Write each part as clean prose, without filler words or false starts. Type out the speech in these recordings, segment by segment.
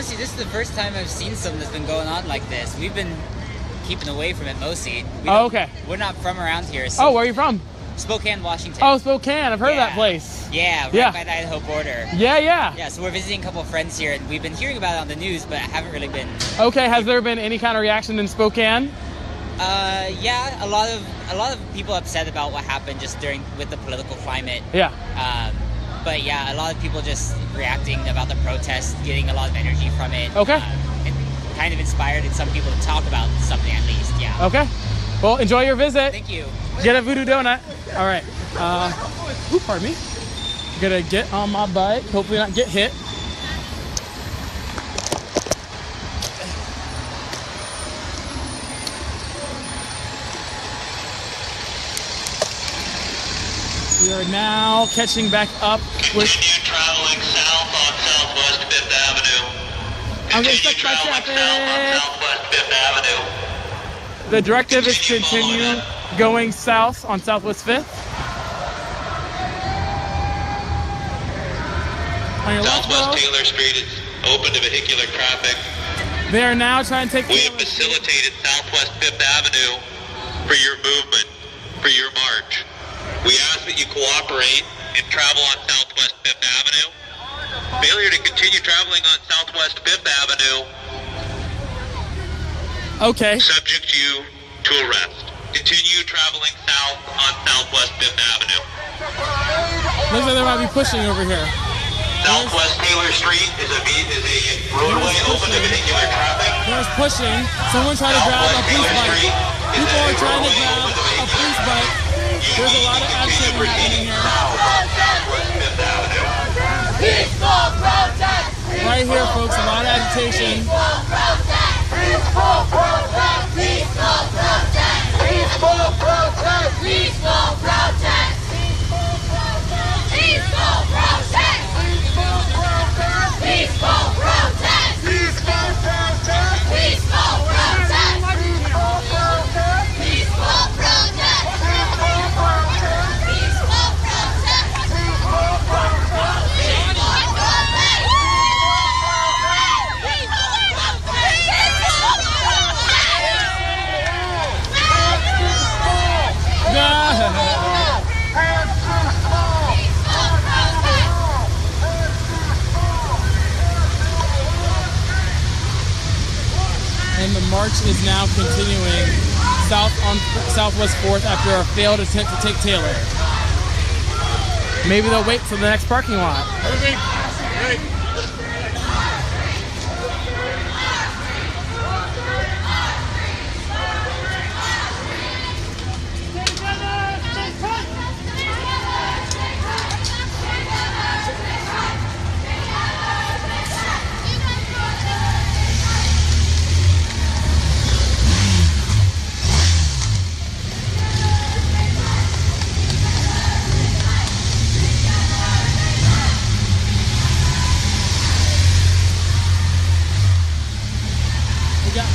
honestly, this is the first time I've seen something that's been going on like this. We've been keeping away from it mostly. Okay. We're not from around here. So Oh, where are you from? Spokane, Washington. Oh, Spokane. I've heard of that place. Yeah, right by the Idaho border. Yeah. Yeah, so we're visiting a couple of friends here, and we've been hearing about it on the news, but haven't really been. Okay, has there been any kind of reaction in Spokane? Yeah, a lot of people upset about what happened just with the political climate. Yeah. But yeah, a lot of people just reacting about the protest, getting a lot of energy from it. Okay. And kind of inspired some people to talk about something at least. Yeah. Okay. Well, enjoy your visit. Thank you. Get a voodoo donut. All right. Pardon me. Gonna get on my bike. Hopefully not get hit. We are now catching back up with. Continue traveling south on Southwest 5th Avenue. I'm getting Continue stuck by traveling traffic. south on Southwest 5th Avenue. The directive is to continue going south on Southwest 5th. On your left, Southwest bro. Taylor Street is open to vehicular traffic. They are now trying to take. We have facilitated Southwest 5th Avenue for your movement, for your march. We ask that you cooperate and travel on Southwest 5th Avenue. Failure to continue traveling on Southwest 5th Avenue Okay. subject you to arrest. Continue traveling south on Southwest 5th Avenue. Looks like they might be pushing over here. Southwest Taylor Street is a roadway open to vehicular traffic. There's pushing. Someone tried to grab a police bike. People are trying to grab a police bike. There's a lot of action happening here. Peaceful protest! Right here, folks, a lot of agitation. Peaceful protest! Peaceful protest! Peaceful protest! Peaceful protest! Peaceful protest! Peaceful protest! Peaceful protest! Peaceful protest! Peaceful protest! Peaceful protest! And the march is now continuing south on Southwest 4th after a failed attempt to take Taylor. Maybe they'll wait till the next parking lot. We got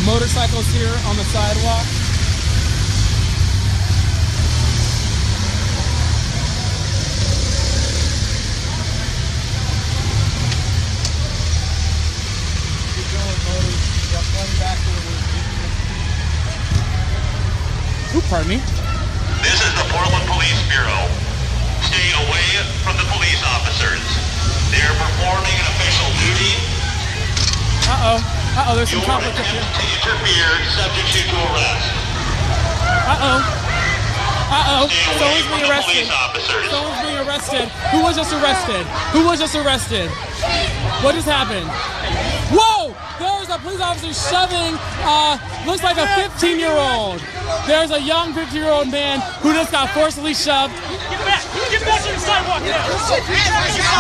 motorcycles here on the sidewalk. Ooh, pardon me. This is the Portland Police Bureau. Stay away from the police officers. They are performing an official duty. Uh-oh, there's some Your conflict up attempt here. to interfere subjects you to arrest. Stay away Someone's from being the arrested. police officers. Someone's being arrested. Who was just arrested? Who was just arrested? What just happened? Whoa! There's a police officer shoving, looks like a 15-year-old. There's a young 15-year-old man who just got forcibly shoved. Get back to the sidewalk now!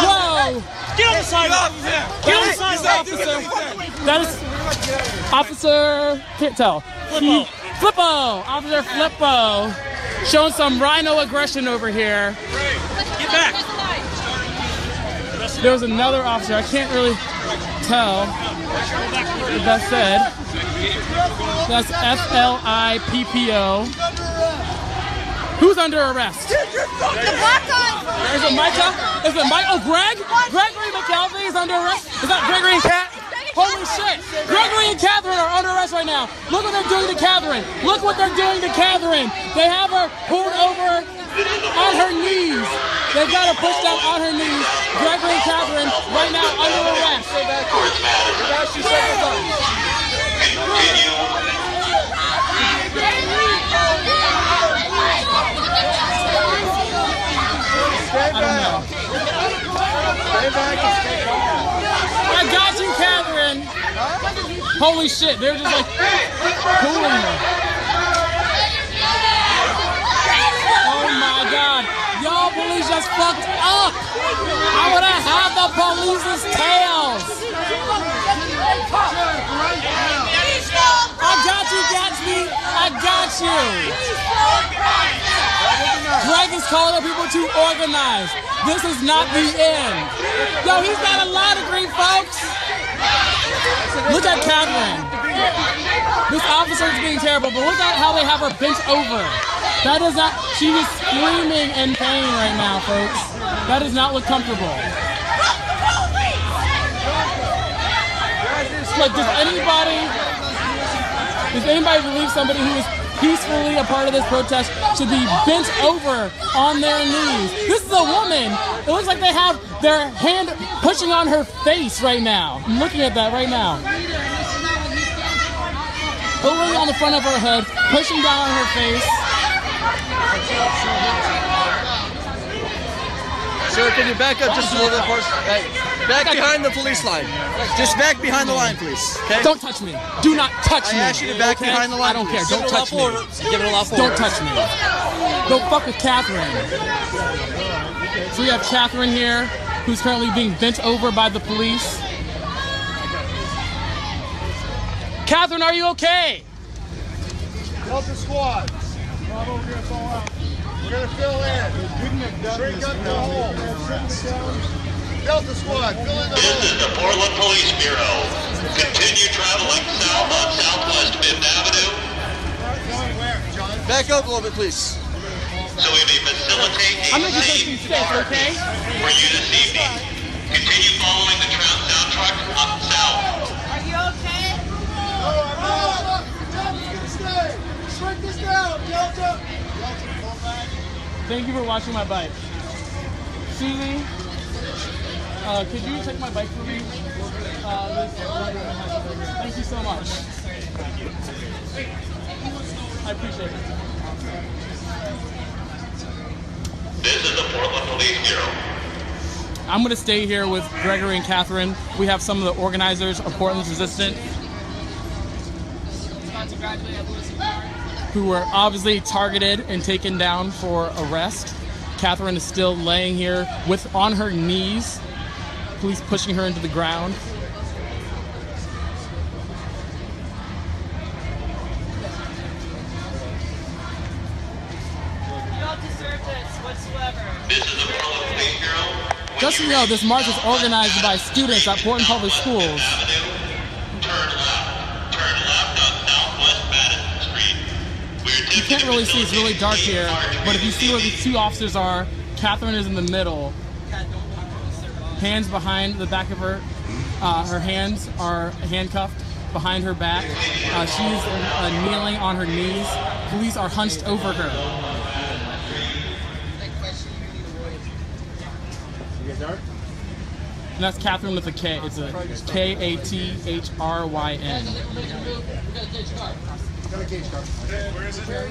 Whoa! Get on the sidewalk! Get on the sidewalk! That is Officer, can't tell. Flippo! Officer Flippo. Showing some rhino aggression over here. Get back! There was another officer, I can't really tell what that said. That's F-L-I-P-P-O. Who's under arrest? The black guy! Is it Micah? Is it Mike? Oh, Greg? Gregory McKelvey is under arrest? Is that Gregory and Cat? Holy shit! Gregory and Catherine are under arrest right now. Look what they're doing to Catherine. Look what they're doing to Catherine. They have her pulled over on her knees. They got her pushed down on her knees. Gregory and Catherine right now under arrest. I don't know. I got you, Catherine. Holy shit, they're just like pulling her. Oh my god. Y'all police just fucked up. I would have had the police's tails. I got you, Gatsby. I got you. Greg is calling on people to organize. This is not the end. Yo, he's got a lot of grief, folks. Look at Catherine. This officer is being terrible, but look at how they have her bent over. That is not, she is screaming in pain right now, folks. That does not look comfortable. Like, does anybody believe somebody who is peacefully a part of this protest should be bent over on their knees? This is a woman. It looks like they have their hand pushing on her face right now. I'm looking at that right now. Pulling on the front of her head, pushing down on her face. Sir, can you back up just a little bit more? Back behind the police line. Just back behind the line, please. Okay? Don't touch me. Do not touch me. I asked you to back behind the line. I don't care. Don't touch me. Give it a lot Don't touch me. Don't fuck with Catherine. So we have Catherine here, who's currently being bent over by the police. Catherine, are you okay? Delta squad. Bravo, we're gonna fall out. We're gonna fill in. Shrink up the hole. Delta squad, fill in the hole. This is the Portland Police Bureau. Continue traveling south on Southwest 5th Avenue. Going where, John? Back up a little bit, please. So we may facilitate a I'm gonna just safe be safe, march okay? for you this evening. Continue following the sound truck up south. Are you okay? No, I'm not. Delta's gonna stay. Shrink this down, Delta. Delta, pull back. Thank you for watching my bike. Susie, could you check my bike for me? Thank you so much. I appreciate it. This is the Portland Police Bureau. I'm going to stay here with Gregory and Catherine. We have some of the organizers of Portland's Resistance who were obviously targeted and taken down for arrest. Catherine is still laying here on her knees, police pushing her into the ground. You don't deserve this whatsoever. This is the Portland Police Bureau. Just so you know, this march is organized by students at Portland Public Schools. Turn left on Southwest Madison Street. You can't really see, it's really dark here, but if you see where the two officers are, Catherine is in the middle. Hands behind the back of her. Her hands are handcuffed behind her back. She's kneeling on her knees. Police are hunched over her. And that's Catherine with a K. It's a Kathryn. Got a cage car. Where is it? Right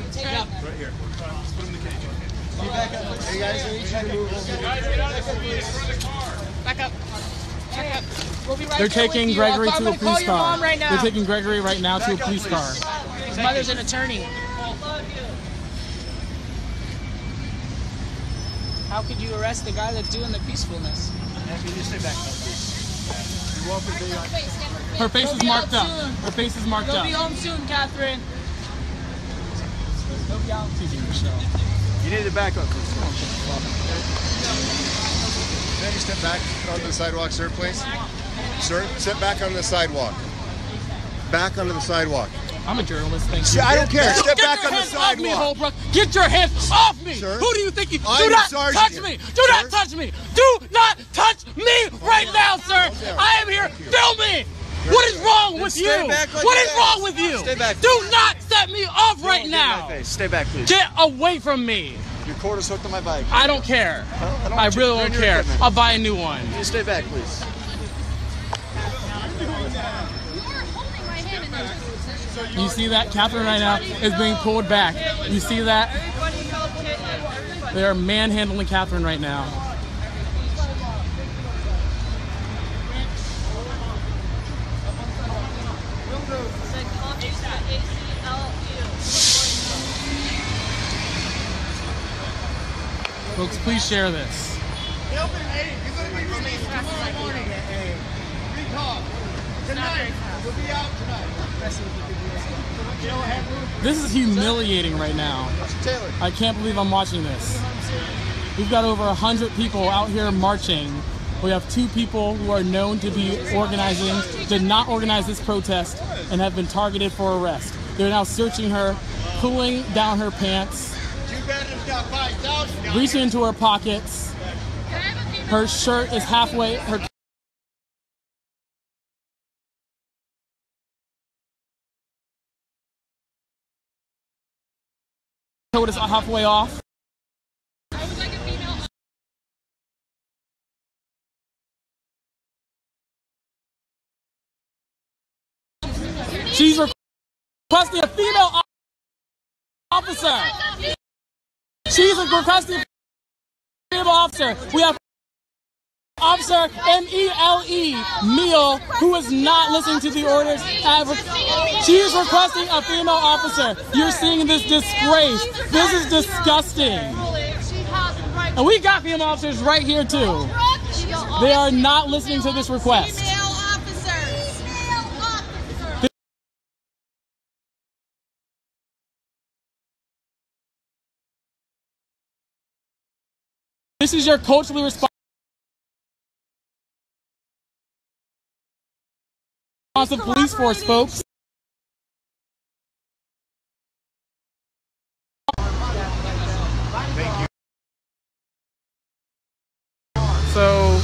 here. Just put him in the cage. Hey guys, I need you to move. Guys, get out of the police. Back up. Back up. We'll be right They're there taking with you. Gregory I'm to a gonna call police your car. mom right now. They're taking Gregory right now to a police car. His mother's an attorney. How could you arrest the guy that's doing the peacefulness? Can you stay back up, please? You're welcome to be on. Her face is marked up. Her face is marked You'll up. be home soon, Catherine. You'll be out. You need to back up, please. Can you step back onto the sidewalk, sir, please? Sir, sit back onto the sidewalk. Back onto the sidewalk. I'm a journalist, thank you. I don't care. Step Get back your on the hands off me, sidewalk. Holbrook. Get your hands off me. Sir? Who do you think you... I'm Do not sergeant touch here. me. Do not Sir? touch me. Do not touch me right now, sir. I am here. Film me. What is wrong with you? Stay back like What you is guys. wrong with you? Stay back. Do not set me off right Don't get in now. my face. Stay back, please. Get away from me. Your cord is hooked on my bike. I don't care. Well, I want you really to don't ruin your care. equipment. I'll buy a new one. You stay back, please. You see that? Catherine right now is being pulled back. You see that? They are manhandling Catherine right now. Folks, please share this. This is humiliating right now. I can't believe I'm watching this. We've got over 100 people out here marching. We have 2 people who are known to be organizing, did not organize this protest, and have been targeted for arrest. They're now searching her, pulling down her pants, reaching into her pockets. Her shirt is halfway, her coat is halfway off. She's requesting a female officer. She's requesting a female officer. We have Officer M-E-L-E, Meal, who is not listening to the orders. She is requesting a female officer. You're seeing this disgrace. This is disgusting. And we got female officers right here too. They are not listening to this request. This is your culturally responsive police force, folks. So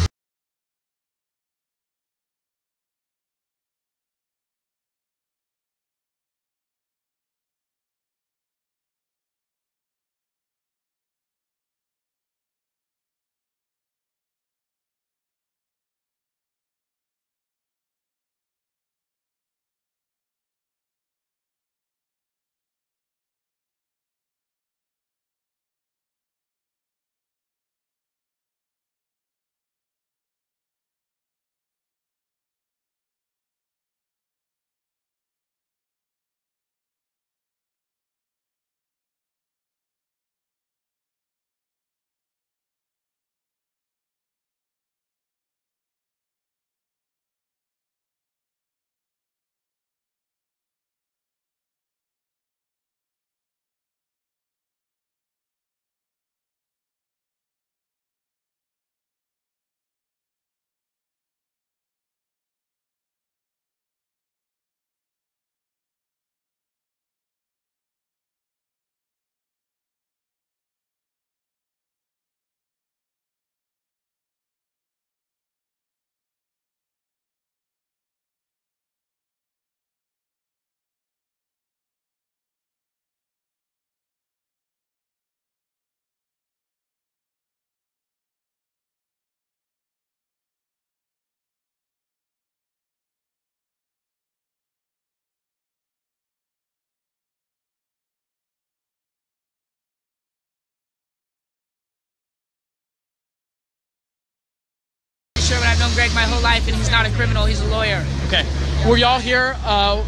Sure, but I've known Greg my whole life, and he's not a criminal. He's a lawyer. okay. Were y'all here?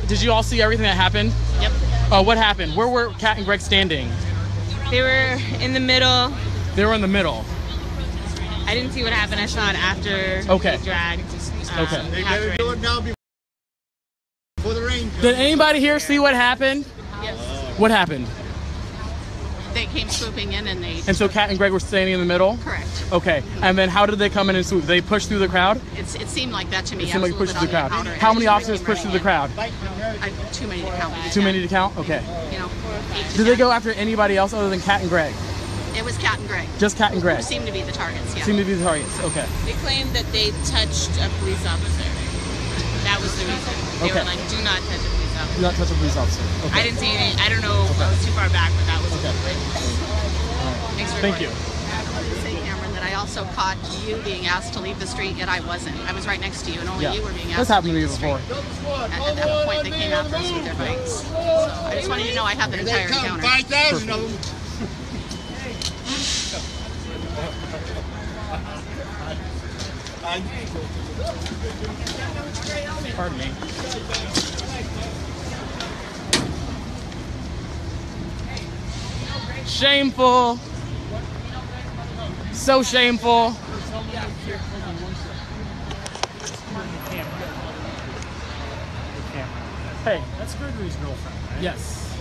Did you all see everything that happened? Yep. What happened? Where were Kat and Greg standing? They were in the middle. They were in the middle. I didn't see what happened. I saw it after Okay. they dragged. Okay. They better do it now before the rain comes. Did anybody here see what happened? Yes. What happened? They came swooping in and they. And so Kat and Greg were standing in the middle? Correct. Okay. And then how did they come in and swoop? They pushed through the crowd? It seemed like that to me. It seemed like pushed through the crowd. How many officers pushed through the crowd? Too many to count. Too many to count? Okay. You know. 8 to Did they 10. go after anybody else other than Kat and Greg? It was Kat and Greg. Just Kat and Greg? Who seemed to be the targets. Yeah. Seemed to be the targets. Okay. They claimed that they touched a police officer. that was the reason. They Okay. were like, do not touch a police officer. Do not touch a police officer. Okay. I didn't see any. I don't know. I was too far back, but that was Okay. Thanks for Thank you. I want to say, Cameron, that I also caught you being asked to leave the street, yet I wasn't. I was right next to you, and only you were being asked This happened to me leave the street. before. At that point, they came after us with their bikes. So I just wanted you to know I had the entire encounter. 5,000 of them. Pardon me. Shameful. So shameful. Hey. That's Gregory's girlfriend, right? Yes.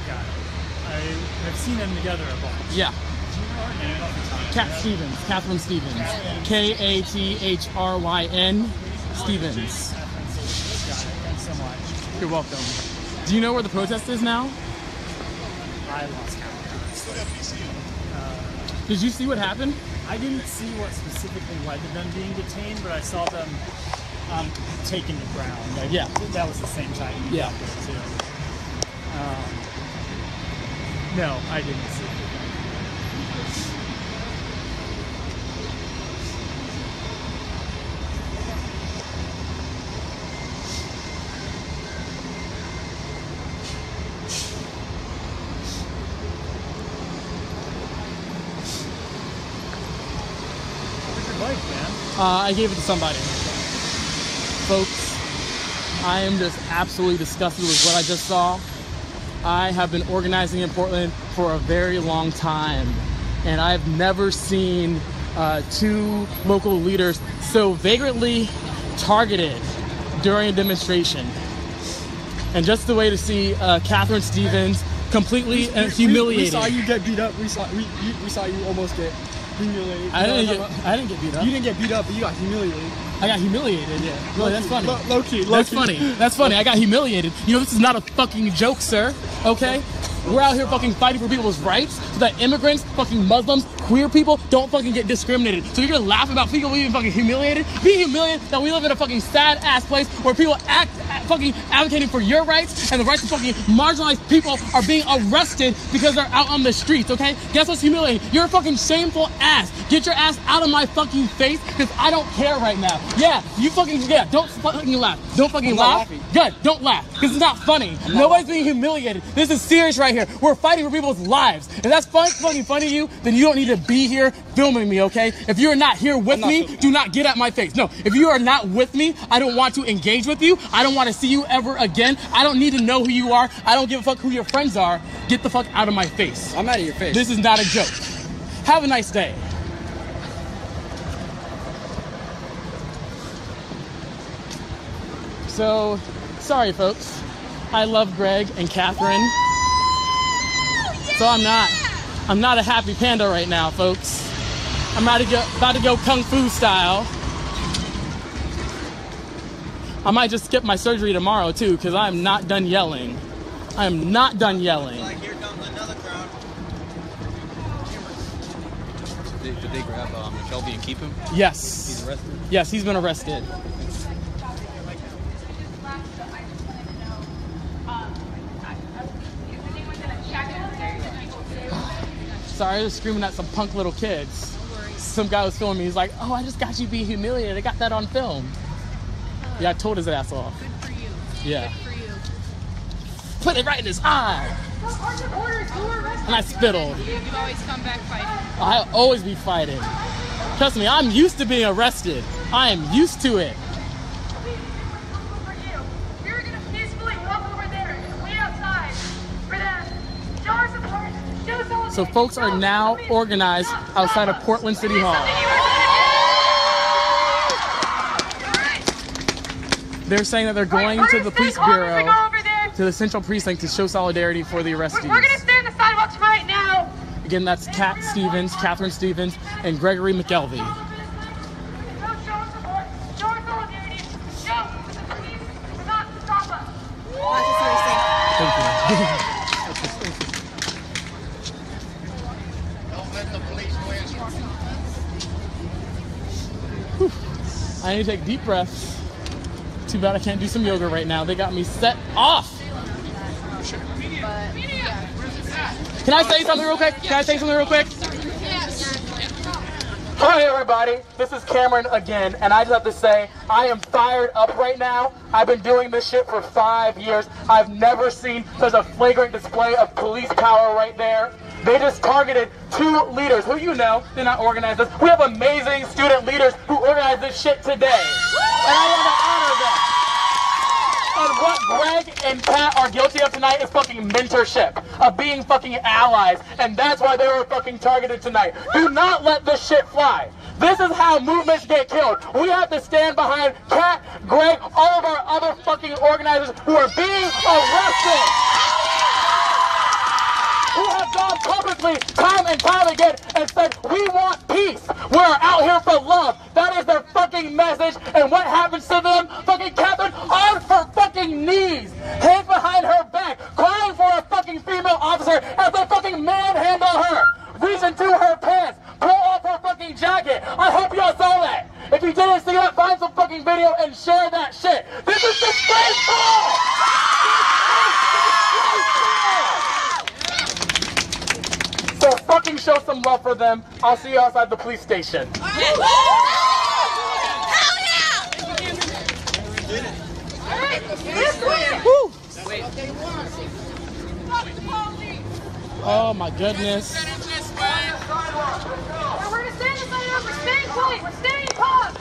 Got it. I've seen them together a bunch. Yeah. Do you know her name off the top of your Cat head? Stevens. Catherine Stevens. Kathryn Stevens. Got it. Thanks so much. You're welcome. Do you know where the protest is now? I lost count. Did you see what happened? I didn't see what specifically led to them being detained, but I saw them taken to ground. Yeah. That was the same time you Yeah. got there, too. No, I didn't see it. Where's your bike, man? I gave it to somebody. Folks, I am just absolutely disgusted with what I just saw. I have been organizing in Portland for a very long time, and I've never seen two local leaders so vagrantly targeted during a demonstration. And just the way to see Catherine Stevens completely humiliated. We saw you get beat up. We saw you almost get humiliated. I didn't get beat up. You didn't get beat up, but you got humiliated. I got humiliated. Yeah. Really, that's funny. Low key. That's funny. That's funny. I got humiliated. You know, this is not a fucking joke, sir. Okay? We're out here fucking fighting for people's rights so that immigrants, fucking Muslims, queer people don't fucking get discriminated. So you're gonna laugh about people being fucking humiliated? Be humiliated that we live in a fucking sad ass place where people fucking advocating for your rights and the rights of fucking marginalized people are being arrested because they're out on the streets, okay? Guess what's humiliating? You're a fucking shameful ass. Get your ass out of my fucking face because I don't care right now. Yeah, you fucking, don't fucking laugh. Don't fucking laugh. Good, don't laugh because it's not funny. Nobody's being humiliated. This is serious right here. We're fighting for people's lives. If that's fucking funny to you, then you don't need to be here filming me, okay? If you're not here with me, do not get at my face. No, if you are not with me, I don't want to engage with you. I don't want to see you ever again. I don't need to know who you are. I don't give a fuck who your friends are. Get the fuck out of my face. I'm out of your face. This is not a joke. Have a nice day. So, sorry folks. I love Greg and Catherine. So I'm not a happy panda right now, folks. I'm about to go kung fu style. I might just skip my surgery tomorrow too, because I'm not done yelling. I am not done yelling. Like, here comes another crowd. Did they grab Shelby and keep him? Yes. He's arrested? Yes, he's been arrested. Sorry, I was screaming at some punk little kids. Some guy was filming me. He's like, "Oh, I just got you being humiliated. I got that on film." Yeah, I told his ass off. Good for you. Yeah. Good for you. Put it right in his eye. And I spittled. You always come back fighting. I'll always be fighting. Trust me, I'm used to being arrested. I am used to it. You're gonna peacefully walk over there and wait outside for them. Show our support. Show solidarity. So folks are now organized outside of Portland City Hall. They're saying that they're going to the police bureau, to the central precinct to show solidarity for the arrestees. We're gonna stay on the sidewalks right now. Again, that's Cat Stevens, Catherine Stevens, and Gregory McKelvey. Show our support. Show our solidarity. Show the police will not stop us. Thank you. Don't let the police win. I need to take deep breaths. Too bad I can't do some yoga right now. They got me set off. Can I say something real quick? Hi everybody, this is Cameron again, and I just have to say, I am fired up right now. I've been doing this shit for 5 years. I've never seen such a flagrant display of police power right there. They just targeted 2 leaders who did not organize this. We have amazing student leaders who organized this shit today. And I want to honor them. And what Greg and Pat are guilty of tonight is fucking mentorship, of being fucking allies, and that's why they were fucking targeted tonight. Do not let this shit fly. This is how movements get killed. We have to stand behind Pat, Greg, all of our other fucking organizers who are being arrested, who have gone publicly time and time again and said, we want peace. We're out here for love. That is their fucking message. And what happens to them? Fucking Catherine on her fucking knees, hands behind her back, crying for a fucking female officer as they fucking manhandle her, reach into her pants, pull off her fucking jacket. I hope y'all saw that. If you didn't see that, find some fucking video and share that shit. This is disgraceful! So fucking show some love for them. I'll see you outside the police station. Hell yeah! Woo! Oh my goodness. We're gonna stand aside up. We're staying quiet. We're staying calm.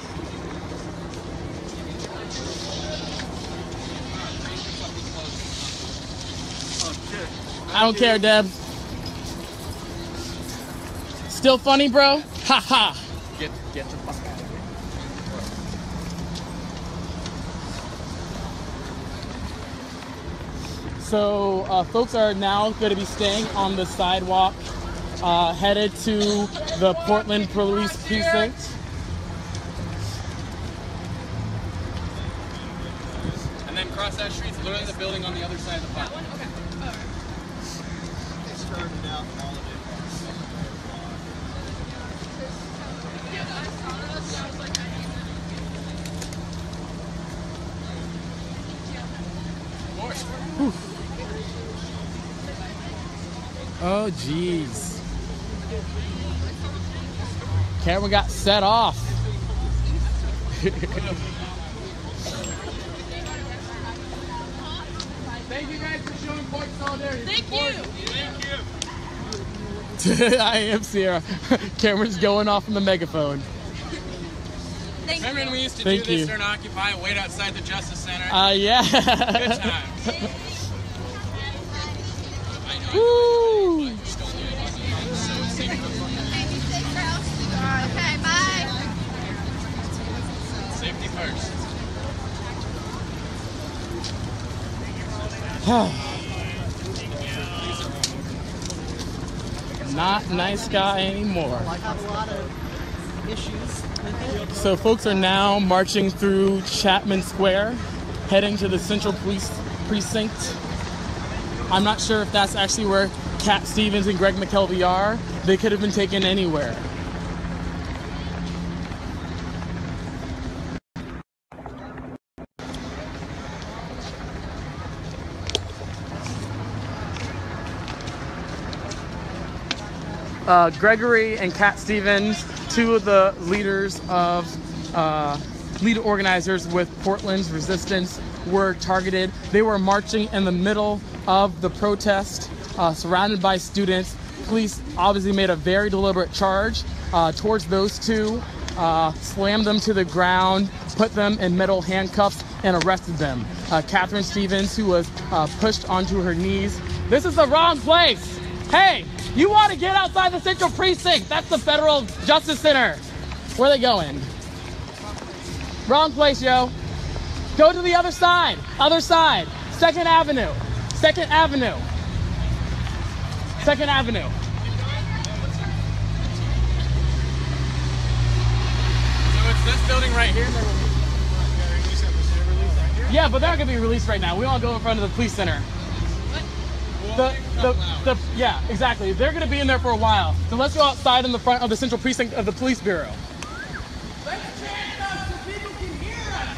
I don't care, Deb. Still funny, bro? Ha ha. Get the fuck out of here. So folks are now going to be staying on the sidewalk, headed to the Portland Police Precinct. And then cross that street, literally the building on the other side of the park. Okay. They started out all of it. Oh, jeez. Cameron got set off. Thank you guys for showing point solidarity. Thank you. I am Sierra. Cameron's going off on the megaphone. Remember when we used to Thank do this you. during Occupy and wait outside the Justice Center? Yeah. Good times. Woo! Okay, bye. Safety first. Not nice guy anymore. I have a lot of issues with it. So folks are now marching through Chapman Square, heading to the Central Police Precinct. I'm not sure if that's actually where Cat Stevens and Greg McKelvey are. They could have been taken anywhere. Gregory and Cat Stevens, two of the leaders of lead organizers with Portland's resistance, were targeted. They were marching in the middle of the protest, surrounded by students. Police obviously made a very deliberate charge towards those two, slammed them to the ground, put them in metal handcuffs, and arrested them. Catherine Stevens, who was pushed onto her knees. This is the wrong place. Hey, you want to get outside the Central Precinct? That's the Federal Justice Center. Where are they going? Wrong place, yo. Go to the other side. Other side. 2nd Avenue. 2nd Avenue. 2nd Avenue. So it's this building right here? Yeah, but they're not going to be released right now. We want to go in front of the police center. Yeah, exactly. They're going to be in there for a while. So let's go outside in the front of the Central Precinct of the Police Bureau. Let's chant it up so people can hear us.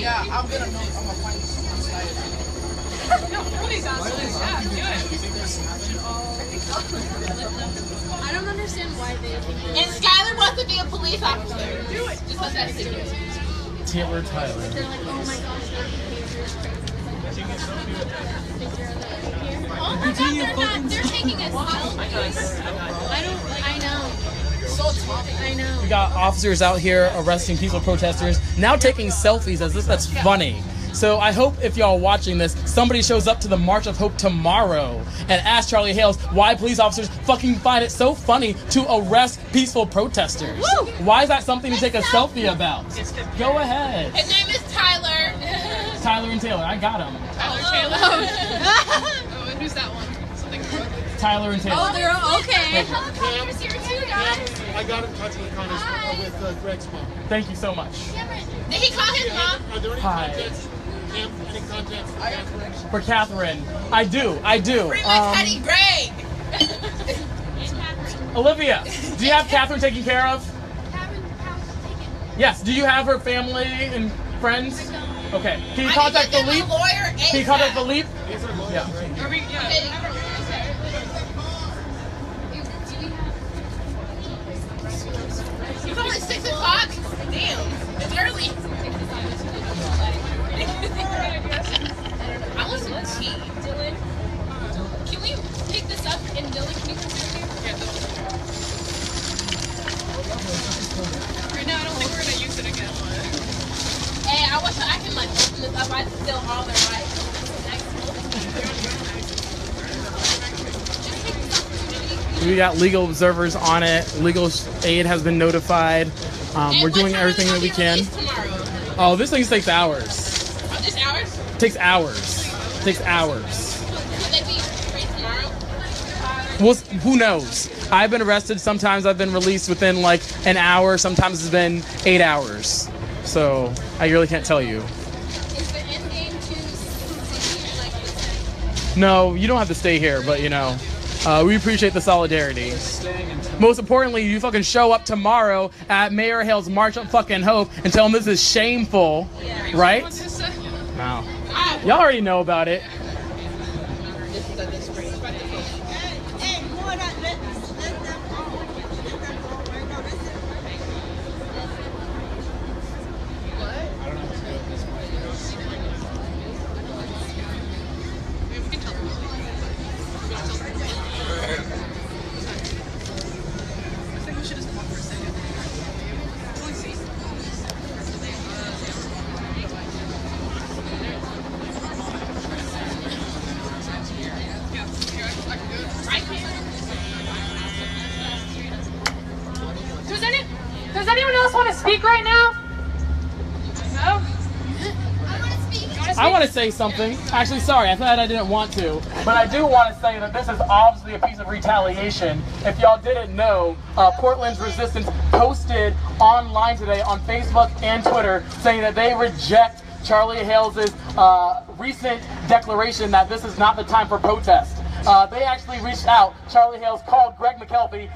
Yeah, I'm gonna find I don't understand why they think. And Skylar wants to be a police officer. Do it. Just let that stick it. Taylor Tyler. They're like, oh my gosh, their behavior is crazy. Oh my god, they're taking a selfie. I know. I know. We got officers out here arresting peaceful protesters, now taking selfies as if that's funny. So I hope if y'all watching this, somebody shows up to the March of Hope tomorrow and asks Charlie Hales why police officers fucking find it so funny to arrest peaceful protesters. Woo! Why is that something to take a selfie about? Go ahead. His name is Tyler. Tyler and Taylor, I got him. Tyler Taylor. Oh, and who's that one? Tyler and Taylor. Oh, they're okay. Helicopters here too, guys. I got in touch with Greg's mom. Thank you so much. Did he call his mom? Are there any Hi. contacts? Any contacts? For Catherine, I do. Free my Teddy Greg. Olivia, do you have Catherine taken care of? Yes. Do you have her family and friends? Okay. Can you contact Philippe? Can you contact Philippe? Yeah. It's only 6 o'clock? Damn, it's early. I want some tea. Dylan, can we pick this up and Dylan, can you come here? Right now, I don't think we're going to use it again. Hey, I can like open this up. I steal all their rights. We got legal observers on it. Legal aid has been notified. We're doing everything that we can. Oh, this thing takes hours. Oh, this hours? Takes hours. Takes hours. Will they be free tomorrow? Well, who knows? I've been arrested. Sometimes I've been released within like an hour. Sometimes it's been 8 hours. So I really can't tell you. Is the end game to see like this? No, you don't have to stay here, but you know. We appreciate the solidarity. Most importantly, you fucking show up tomorrow at Mayor Hale's March of fucking Hope and tell him this is shameful, right? No. Y'all already know about it. Does anyone else want to speak right now? No? I want to say something. Actually, sorry, I thought I didn't want to. But I do want to say that this is obviously a piece of retaliation. If y'all didn't know, Portland's Resistance posted online today on Facebook and Twitter saying that they reject Charlie Hales' recent declaration that this is not the time for protest. They actually reached out. Charlie Hales called Greg McKelvey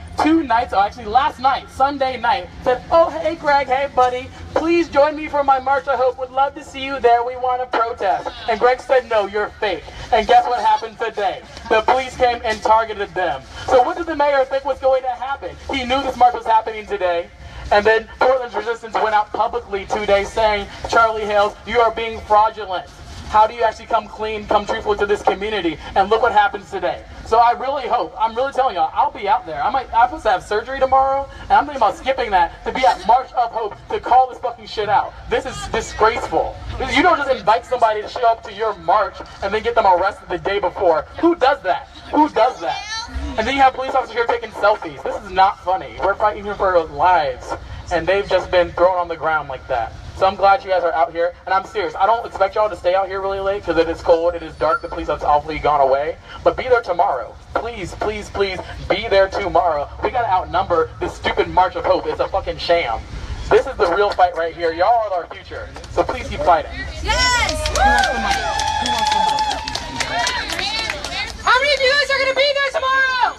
last night, Sunday night, said, oh, hey, Greg, hey, buddy, please join me for my March of Hope. Would love to see you there. We want to protest. And Greg said, no, you're fake. And guess what happened today? The police came and targeted them. So what did the mayor think was going to happen? He knew this march was happening today. And then Portland's Resistance went out publicly today saying, Charlie Hales, you are being fraudulent. How do you actually come clean, come truthful to this community? And look what happens today. So I really hope, I'm really telling y'all, I'll be out there. I'm supposed to have surgery tomorrow, and I'm thinking about skipping that to be at March of Hope to call this fucking shit out. This is disgraceful. You don't just invite somebody to show up to your march and then get them arrested the day before. Who does that? Who does that? And then you have police officers here taking selfies. This is not funny. We're fighting here for our lives, and they've just been thrown on the ground like that. So I'm glad you guys are out here, and I'm serious. I don't expect y'all to stay out here really late because it is cold, it is dark, the police have awfully gone away. But be there tomorrow. Please, please, please be there tomorrow. We gotta outnumber this stupid March of Hope. It's a fucking sham. This is the real fight right here. Y'all are our future. So please keep fighting. Yes! How many of you guys are going to be there tomorrow?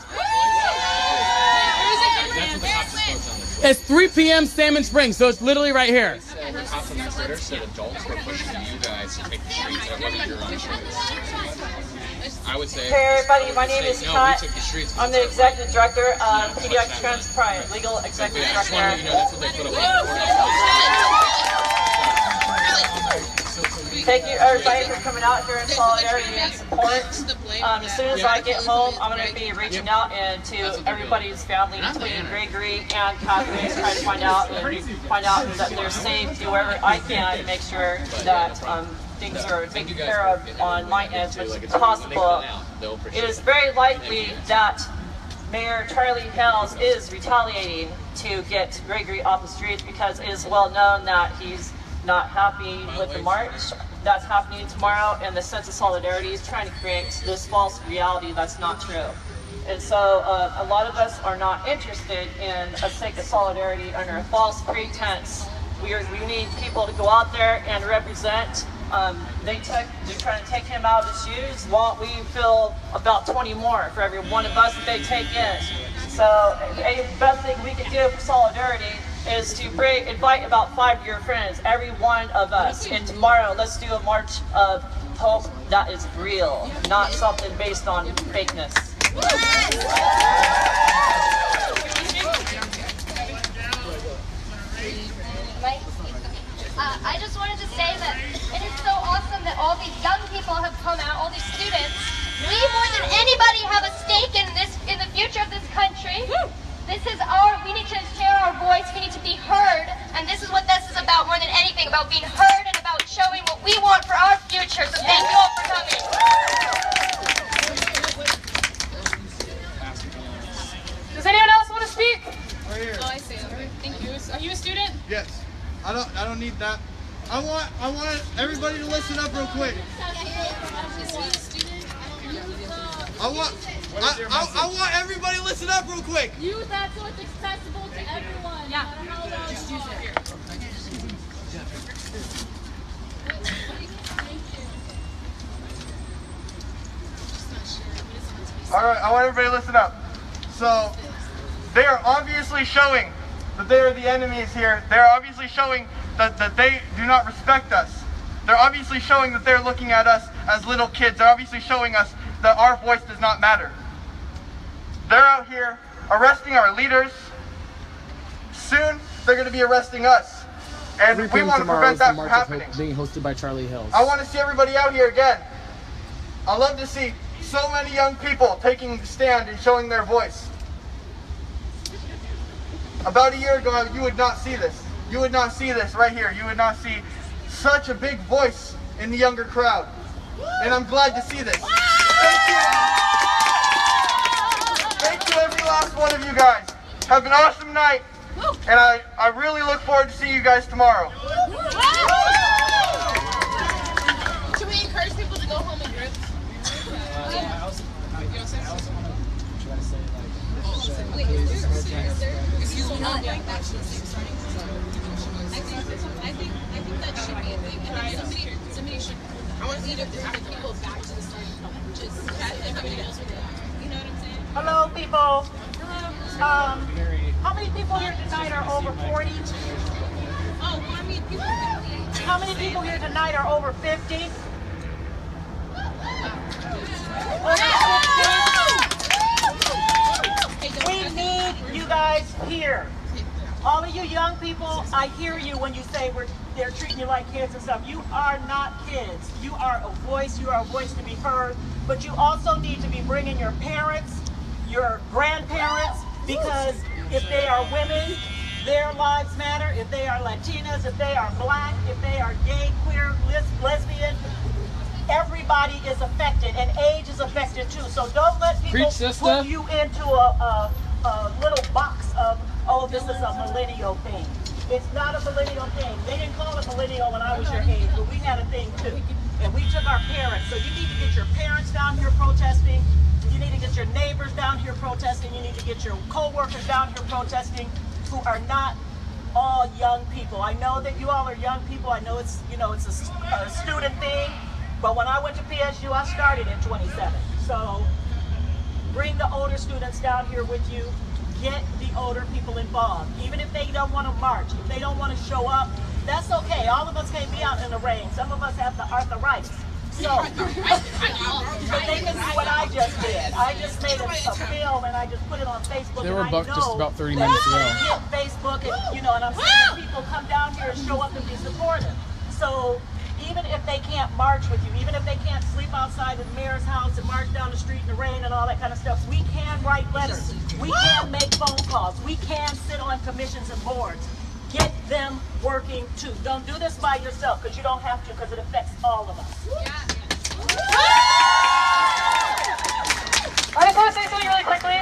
It's 3 p.m. Salmon Springs, so it's literally right here. The cops on that letter said adults were pushing you guys to take the streets. That wasn't your own choice. I would say. Hey everybody, my name is Kat. We took the streets. I'm the executive director of Pediatric Trans Pride, legal executive director. You know, that's what they put up. Thank you everybody for coming out here in solidarity and support. As soon as I get home, I'm going to be reaching out and to everybody's family, including Gregory and Catherine, to try to find out that they're safe, do whatever I can to make sure that things are taken care of on my end as much as possible. It is very likely that Mayor Charlie Hales is retaliating to get Gregory off the streets because it is well known that he's not happy with the march that's happening tomorrow, and the sense of solidarity is trying to create this false reality that's not true. And so a lot of us are not interested in a sake of solidarity under a false pretense. We need people to go out there and represent. They're trying to take him out of his shoes. Well, we feel about 20 more for every one of us that they take in. So the best thing we can do for solidarity is to invite about 5 of your friends, every one of us. And tomorrow, let's do a march of hope that is real, not something based on fakeness. I just wanted to say that it is so awesome that all these young people have come out, all these students. We more than anybody have a stake in the future of this country. We need to share our voice, we need to be heard, and this is what this is about more than anything, about being heard and about showing what we want for our future, so thank you all for coming. Does anyone else want to speak? Right here. Oh, I see. Thank you. Are you a student? Yes. I don't need that. I want everybody to listen up real quick. I want everybody to listen up real quick. Use that so it's accessible to everyone. Yeah. Just use it. Alright, I want everybody to listen up. So, they are obviously showing that they are the enemies here. They're obviously showing that they do not respect us. They're obviously showing that they're looking at us as little kids. They're obviously showing us that our voice does not matter. They're out here arresting our leaders. Soon, they're going to be arresting us. And we want to prevent that from happening. Being hosted by Charlie Hills. I want to see everybody out here again. I love to see so many young people taking the stand and showing their voice. About a year ago, you would not see this. You would not see this right here. You would not see such a big voice in the younger crowd. And I'm glad to see this. Thank you. Thank you, every last one of you guys. Have an awesome night. And I really look forward to seeing you guys tomorrow. Should we encourage people to go home in groups? I think that should be a thing. Somebody should. I want to see if people back to the starting point. Just everybody knows where they are. You know what I'm saying? Hello, people. How many people here tonight are over 40? Oh, how many people? How many people here tonight are over 50? We need you guys here. All of you young people, I hear you when you say they're treating you like kids and stuff. You are not kids. You are a voice. You are a voice to be heard. But you also need to be bringing your parents, your grandparents, because if they are women, their lives matter. If they are Latinas, if they are black, if they are gay, queer, lesbian, everybody is affected, and age is affected too. So don't let people put you into a little box of, oh, this is a millennial thing. It's not a millennial thing. They didn't call it millennial when I was your age, but we had a thing too. And we took our parents. So you need to get your parents down here protesting. You need to get your neighbors down here protesting. You need to get your co-workers down here protesting, who are not all young people. I know that you all are young people. I know it's, it's a student thing. But when I went to PSU, I started at 27. So bring the older students down here with you. get the older people involved. Even if they don't want to march, if they don't want to show up, that's okay. All of us can't be out in the rain. Some of us have the arthritis. So, but they can see what I just did. I just made a film and I just put it on Facebook. They were and booked I know just about 30 that minutes ago. hit Facebook and, you know, and I'm saying people come down here and show up and be supportive. So even if they can't march with you, even if they can't sleep outside the mayor's house and march down the street in the rain and all that kind of stuff, we can write letters. We can make phone calls. We can sit on commissions and boards. Get them working too. Don't do this by yourself because you don't have to, because it affects all of us. I just want to say something really quickly.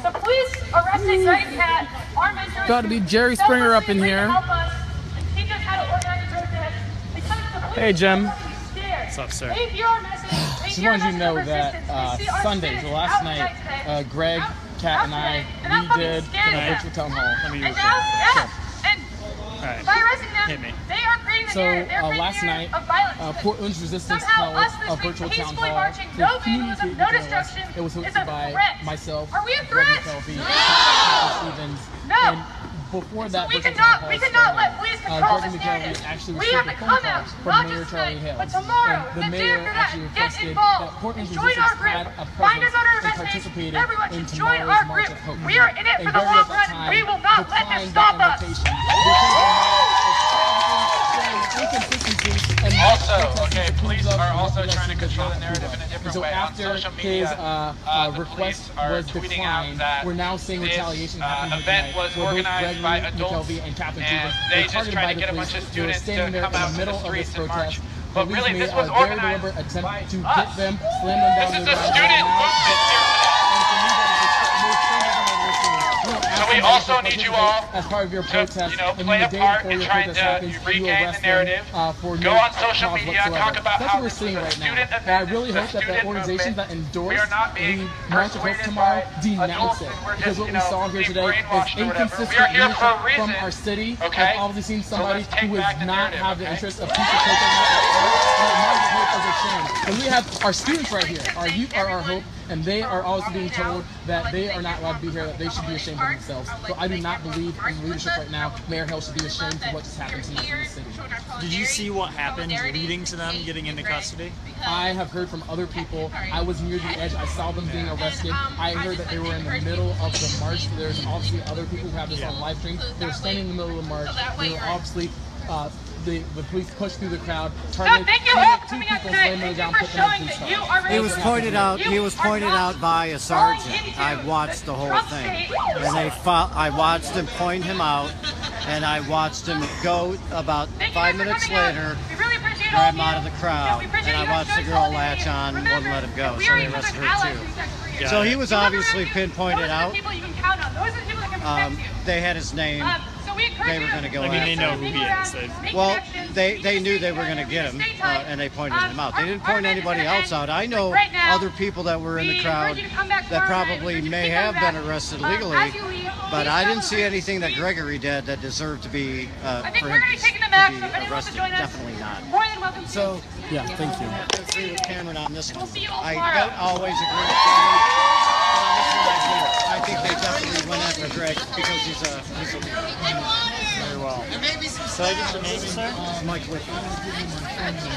The police arrested Greg Cat, our mentor. Got to be Jerry Springer up in here. Help us and teach us how to organize a protest. Because the police Hey, Jim. What's up, sir? They hear our message. They Just hear wanted you to our know message of that resistance. They see our Sunday, students so last outside night, today. Greg, Kat, and I, we did a virtual town hall. And now, and by arresting them, they are creating the narrative. They're creating Last the night, narrative of violence. Portland's Resistance Somehow, us held this a week, virtual town peacefully hall marching, for no community vandalism, no journalists. destruction, It was is hosted a by threat. myself, Are we a Greg threat? McKelvey, No. Stevens, No. and before that We virtual cannot town hall let police control Greg this McKelvey narrative. actually We received have a to phone come call out, from not Mayor just Charlie tonight, Hales. but tomorrow. And the The day mayor after that, actually get requested involved. that Portland's Join Resistance our group. had a Find us presence on our and event page. participated Everyone in should join tomorrow's our March group. of Hope. We are in it And for the Greg long at that run. time We will not let them declined stop that us. invitation Also, okay, police are also trying to control the narrative in a different way. On After social media, his request was tweeting out declined, that we're now seeing this retaliation happening event was where both organized by Gregory adults, McKelvey and Captain and Cooper they were just targeted tried by to the get a police. bunch of They were students standing to there come in out the to middle the of this streets and protest. march. But Police really, made this was a very organized deliberate attempt by to us. get them, slam them down This to is the a ground. student movement here. So we also need you all as part of your protest, to, play a part in trying to regain the narrative. Go on social media, talk about how this is a student event. And I really hope that the organizations that endorse the March of Hope tomorrow denounce it. Because what we saw here today is inconsistent leadership from our city. I've obviously seen somebody who does not have the interest of peaceful protesting. And we have our students right here. Our youth are our hope, and they are also being told that they are not allowed to be here, that they should be ashamed of themselves. So I do not believe in leadership right now. Mayor Hill should be ashamed for what just happened to me in this city. Did you see what happened leading to them getting into custody? I have heard from other people. I was near the edge. I saw them being arrested. I heard that they were in the middle of the march. There's obviously other people who have this on live stream. They were standing in the middle of the march. They were obviously the police pushed through the crowd. Thank you all for coming out tonight. Thank you for showing that you are ready. He was pointed out by a sergeant. I watched the whole thing, and I watched him point him out, and I watched him go about 5 minutes later, grab him out of the crowd, and I watched the girl latch on and wouldn't let him go, so they arrested her too. So he was obviously pinpointed out. They had his name. They were going to go after him. They know who he is. Well, they knew they were going to get him, and they pointed him out. They didn't point anybody else out. I know other people that were in the crowd that probably may have been arrested legally, but I didn't see anything that Gregory did that deserved to be for him to be arrested. Definitely not. So, yeah, thank you. I agree with Cameron on this one. I don't always agree with Cameron, but on this one I do. I think they definitely went after Greg because he's a leader. Very well. So I get your name, sir? Mike Whitney.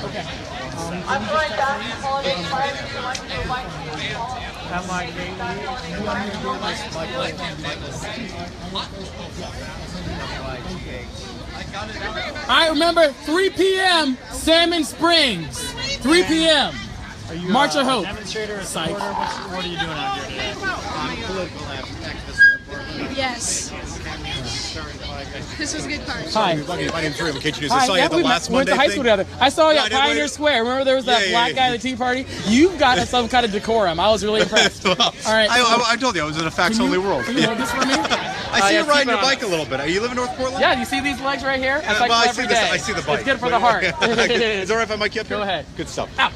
Okay. I'm going back to holiday party. If you want to do Mike, I'm Mike I remember 3 p.m. Salmon Springs. 3 p.m. Are you March of Hope. Demonstrator or supporter? What are you doing out here today? I'm a political activist. Yes. This was a good card. Hi. My name's Rim. In case you Hi, I saw you yeah, at the we last went Monday to high thing. school together. I saw you Yeah, at I did, Pioneer wait. Square. Remember there was that black guy at the Tea Party? You've got some kind of decorum. I was really impressed. Well, All right. I told you I was in a facts-only world. Can you hold this for me? I see you riding your bike a little bit. You live in North Portland? Yeah, do you see these legs right here? I cycle well, every day. I see the bike. It's good for the heart. Is it all right if I mic you up here? Go ahead. Good stuff. Ow.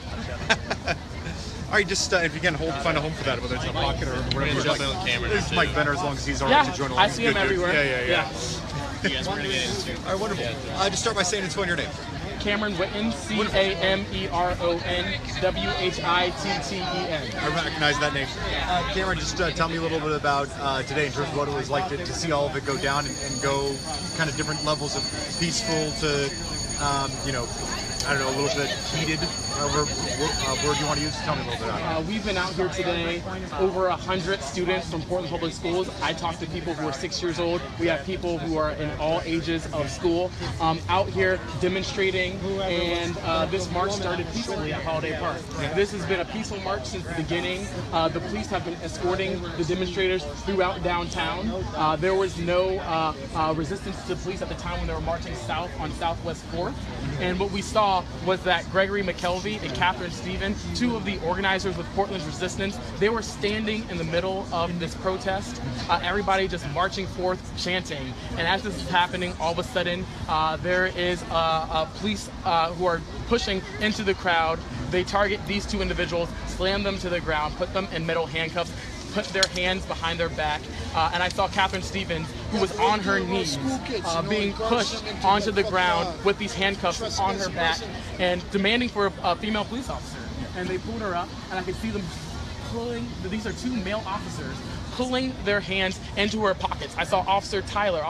All right, just if you can find a home for that, whether it's in a pocket or whatever. This is Mike Benner, as long as he's all right to join along. I see him everywhere. Yeah. You guys were going to get into. All right, wonderful. Just start by saying it's your name. Cameron Whitten, CameronWhitten. I recognize that name. Cameron, just tell me a little bit about today in terms of what it was like to see all of it go down and go kind of different levels of peaceful to, you know, I don't know, a little bit heated. Word you want to use? Tell me a little bit about it. We've been out here today, over 100 students from Portland Public Schools. I talked to people who are 6 years old. We have people who are in all ages of school out here demonstrating, and this march started peacefully at Holiday Park. This has been a peaceful march since the beginning. The police have been escorting the demonstrators throughout downtown. There was no resistance to the police at the time when they were marching south on Southwest 4th. And what we saw was that Gregory McKelvey and Catherine Stephen, two of the organizers with Portland's resistance, they were standing in the middle of this protest. Everybody just marching forth, chanting. And as this is happening, all of a sudden, there is police who are pushing into the crowd. They target these two individuals, slam them to the ground, put them in metal handcuffs, put their hands behind their back, and I saw Catherine Stevens, who was on her knees, being pushed onto the ground with these handcuffs on her back and demanding for a female police officer. And they pulled her up, and I could see them pulling, these are two male officers, pulling their hands into her pockets. I saw Officer Taylor,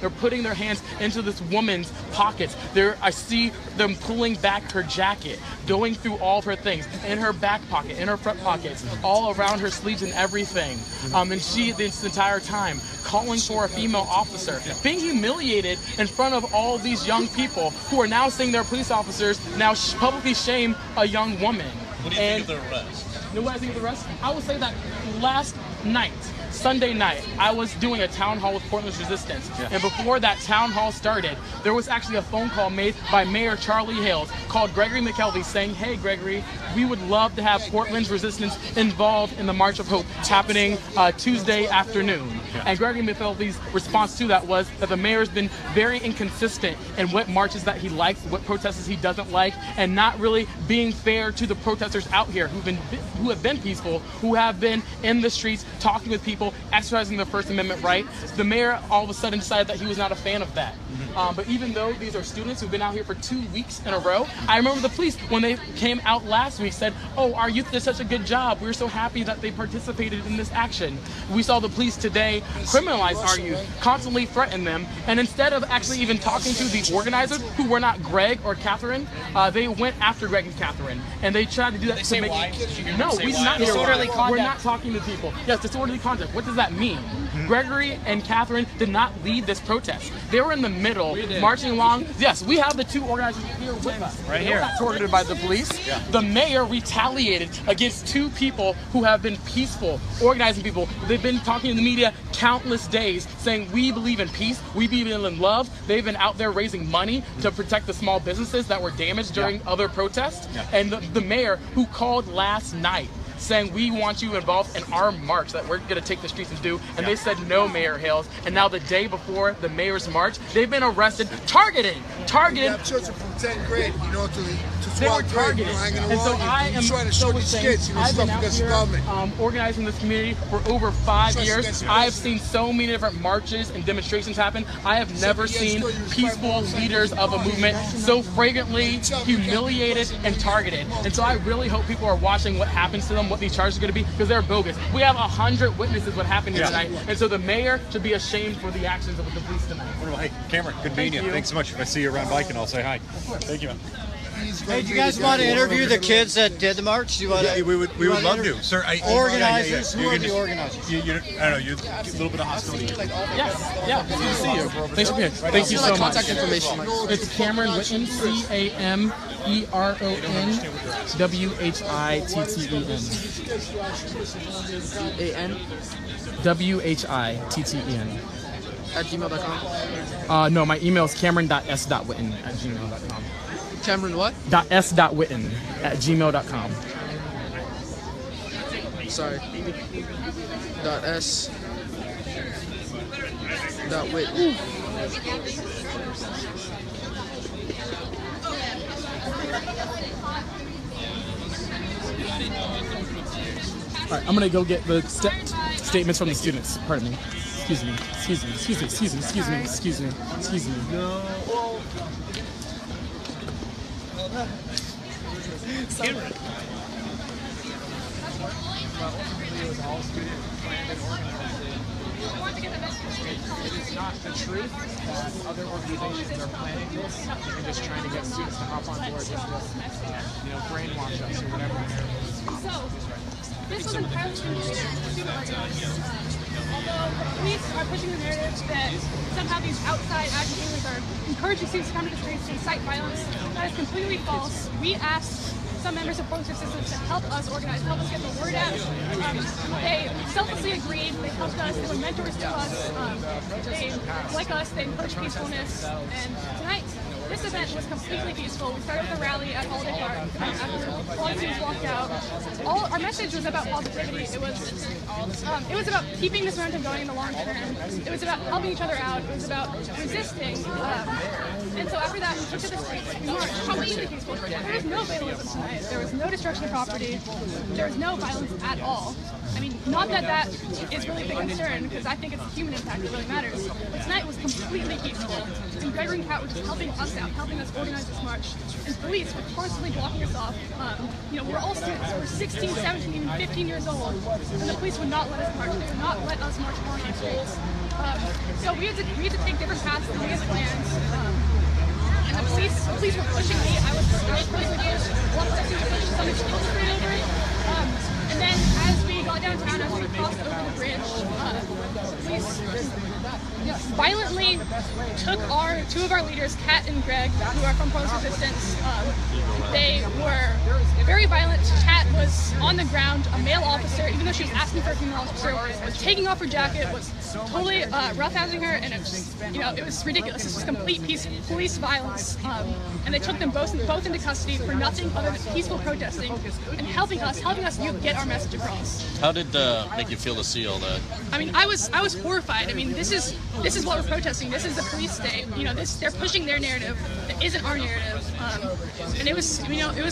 they're putting their hands into this woman's pockets. I see them pulling back her jacket, going through all of her things, in her back pocket, in her front pockets, all around her sleeves and everything. And she, this entire time, calling for a female officer, being humiliated in front of all these young people who are now seeing their police officers now publicly shame a young woman. What do you think of the arrest? You know what I think of the rest? I would say that last night, Sunday night, I was doing a town hall with Portland's Resistance. And before that town hall started, there was actually a phone call made by Mayor Charlie Hales called Gregory McKelvey saying, hey Gregory, we would love to have Portland's Resistance involved in the March of Hope happening Tuesday afternoon. And Gregory McKelvey's response to that was that the mayor's been very inconsistent in what marches that he likes, what protesters he doesn't like, and not really being fair to the protesters out here who have been peaceful, who have been in the streets talking with people, exercising their First Amendment right. The mayor all of a sudden decided that he was not a fan of that. But even though these are students who've been out here for 2 weeks in a row, I remember the police, when they came out last week, said, oh, our youth did such a good job. We're so happy that they participated in this action. We saw the police today criminalize our youth, constantly threaten them, and instead of actually even talking to the organizers, who were not Greg or Catherine, they went after Greg and Catherine, and they tried to do that to make... No, we did not hear disorderly conduct. We're not talking to people. Yes, disorderly conduct. What does that mean? Gregory and Catherine did not lead this protest. They were in the middle, marching along. Yes, we have the two organizers here with us. Right here. They were not targeted by the police. Yeah. The mayor retaliated against two people who have been peaceful, organizing people. They've been talking in the media countless days saying we believe in peace, we believe in love. They've been out there raising money to protect the small businesses that were damaged during other protests. And the mayor who called last night saying we want you involved in our march that we're going to take the streets and do, and they said no, Mayor Hales. And now the day before the mayor's march, they've been arrested, targeted. You have children from 10th grade, you know, to they were 12th grade, targeted. you know, hanging And around, so I am trying to so show these saying, kids, you know, I've stuff been out against the here government. organizing this community for over 5 years. I have seen so many different marches and demonstrations happen. I have never seen peaceful leaders of a movement so flagrantly humiliated and targeted. And so I really hope people are watching what happens to them, what these charges are going to be, because they're bogus. We have 100 witnesses what happened here tonight, and so the mayor should be ashamed for the actions of the police tonight. Well, hey, Cameron, good meeting you. Thanks so much. If I see you around biking, I'll say hi. Thank you, man. Hey, do you guys want to interview the kids that did the march? Do you want to, we would love to, sir. Organizers? Who are the organizers? I don't know. You a little bit of hostility. Yes. Yeah. Good to see you. Thanks for being here. Thank you so much. Contact information. It's Cameron Whitten, CameronWhitten. WHITTEN. @gmail.com. No, my email is cameron.s.whitten@gmail.com. Cameron what? .s.whitten @gmail.com. Sorry. .s. .whitten. All right, I'm gonna go get the statements from the students. Pardon me. Excuse me. No. Camera. It was all student planned and organized. It is not the truth that other organizations are planning this and just trying to get students to hop on board just to, brainwash us or whatever the narrative is. This was entirely student although the police are pushing the narrative that somehow these outside agitators are encouraging students to come to the streets to incite violence, that is completely false. We asked some members of Police Resistance to help us organize, help us get the word out. They selflessly agreed, they helped us, they were mentors to us. They, like us, they encouraged peacefulness. And tonight, this event was completely peaceful. We started with a rally at Holiday Park. After all the students walked out, our message was about positivity. It was about keeping this momentum going in the long term. It was about helping each other out. It was about resisting. And so after that, we took to the streets. We marched completely peaceful. There was no vandalism tonight. There was no destruction of property. There was no violence at all. I mean, not that that is really a big concern, because I think it's the human impact that really matters. But tonight was completely peaceful. And Gregory and Kat were just helping us out, helping us organize this march. And police were constantly blocking us off. We're all students. We're 16, 17, even 15 years old. And the police would not let us march. They would not let us march along these schools. So we had to take different paths than we had planned. And the police were pushing me. I was pushing against one person to push somebody else right over it. And then as we got downtown, as we crossed over the bridge, police violently took two of our leaders, Kat and Greg, who are from Police Resistance. They were very violent. Kat was on the ground. A male officer, even though she was asking for a female officer, was taking off her jacket, was totally roughhousing her, and it was ridiculous. This was complete police violence. And they took them both into custody for nothing other than peaceful protesting and helping us youth get our message across. How did make you feel to see all that? I mean, I was horrified. I mean, this is what we're protesting. This is the police state. They're pushing their narrative that isn't our narrative. And it was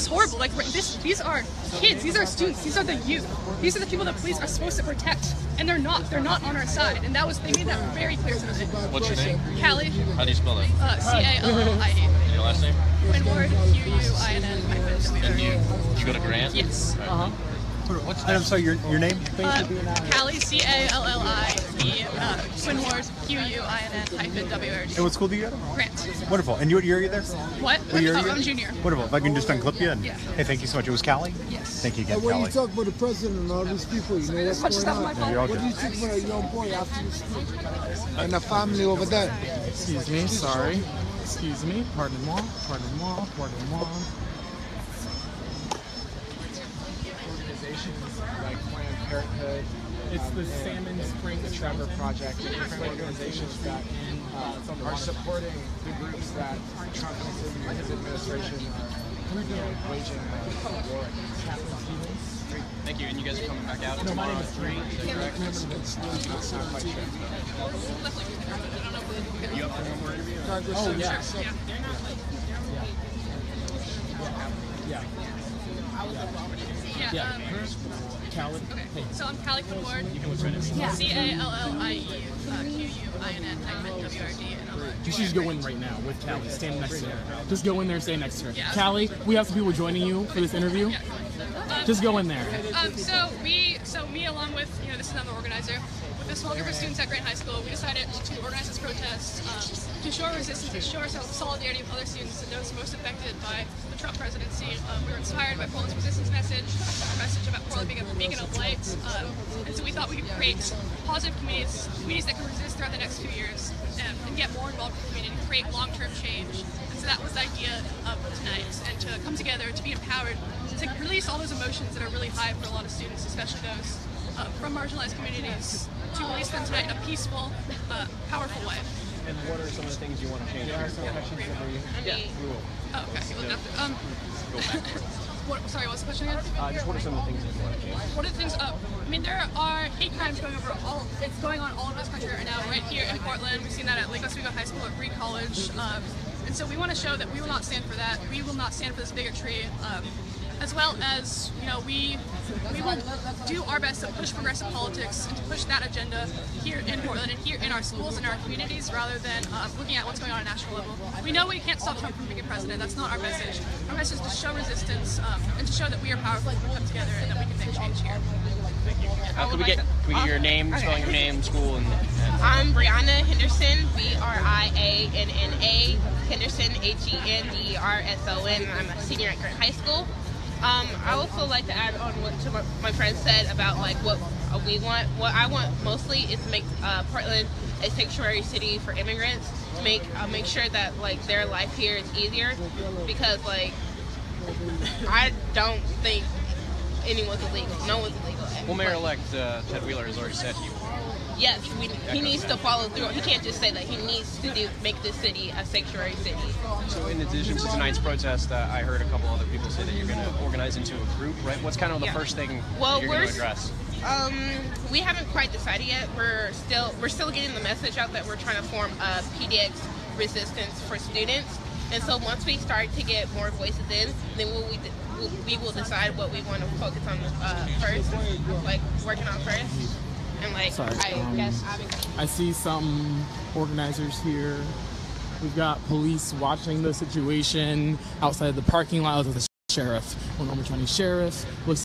horrible. Like, these are kids. These are students. These are the youth. These are the people that police are supposed to protect, and they're not. They're not on our side. And they made that very clear tonight. What's your name? Callie. How do you spell that? C-A-L-L-I-E. And your last name? Quinward, Q-U-I-N-N. And you go to Grant? Yes. And I'm sorry, your name? Callie, C-A-L-L-I-E, Quinward, Q-U-I-N-N-W-R-D. And what school do you go to? Grant. Wonderful. And what year are you there? What? I'm a junior. Wonderful. If I can just unclip you. And, yeah. Hey, thank you so much. It was Callie? Yes. Thank you again, When Callie. you talk about the president and all these people, you know what's going on. What do you think about a young boy after the school? And a family over there? Excuse me, sorry. Excuse me. Pardon moi. Pardon moi. Pardon moi. Organizations like Planned Parenthood. It's the Salmon Spring Trevor Project. Different organizations that are supporting the groups that Trump and his administration are waging a war against. Thank you. And you guys are coming back out No, my tomorrow name at is 3? Correct? Not quite sure. You up for one more interview? Oh, yeah. Yeah. Callie. Okay. So I'm Callie Quinward. Yeah. C-A-L-L-I-E, Q-U-I-N-N-W-R-D. You should just go in right now with Callie, stand next to her. Just go in there and stay next to her. Yeah. Callie, we have some people joining you for this interview. Just go in there. So me along with, this is another organizer, with a small group of students at Grant High School, we decided to organize this protest to show our resistance, to show our solidarity with other students and those most affected by the Trump presidency. We were inspired by Portland's resistance message, our message about Portland being a beacon of light, and so we thought we could create positive communities that can resist throughout the next few years and get more involved with the community and create long-term change. And so that was the idea of tonight, and to come together, to be empowered, to release all those emotions that are really high for a lot of students, especially those from marginalized communities, to release them tonight in a peaceful, powerful way. And what are some of the things you want to change? Oh, okay. Sorry, what was the question again? Just what are some of the things you want to change? What are the things? There are hate crimes going on all over this country right now. Right here in Portland, we've seen that at Lake Oswego High School, at Reed College, and so we want to show that we will not stand for that. We will not stand for this bigotry. as well as, you know, we will do our best to push progressive politics and to push that agenda here in Portland and here in our schools and our communities, rather than looking at what's going on at a national level. We know we can't stop Trump from being a president. That's not our message. Our message is to show resistance and to show that we are powerful and we come together and that we can make change here. Can we get your name, spelling your name, school, and I'm Brianna Henderson, B-R-I-A-N-N-A, Henderson, H-E-N-D-E-R-S-O-N. I'm a senior at Grant High School. I also like to add on what my friend said about like what we want. What I want mostly is to make Portland a sanctuary city for immigrants, to make sure that like their life here is easier, because like I don't think anyone's illegal. No one's illegal. Well, Mayor-elect Ted Wheeler has already said yes, he needs to follow through. He can't just say that. He needs to make this city a sanctuary city. So in addition to tonight's protest, I heard a couple other people say that you're going to organize into a group, right? What's kind of the first thing that you're going to address? We haven't quite decided yet. We're still getting the message out that we're trying to form a PDX resistance for students. And so once we start to get more voices in, then we will decide what we want to focus on first, like working on first. And like, I see some organizers here. We've got police watching the situation outside of the parking lot of the sheriff. Oklahoma County Sheriff looks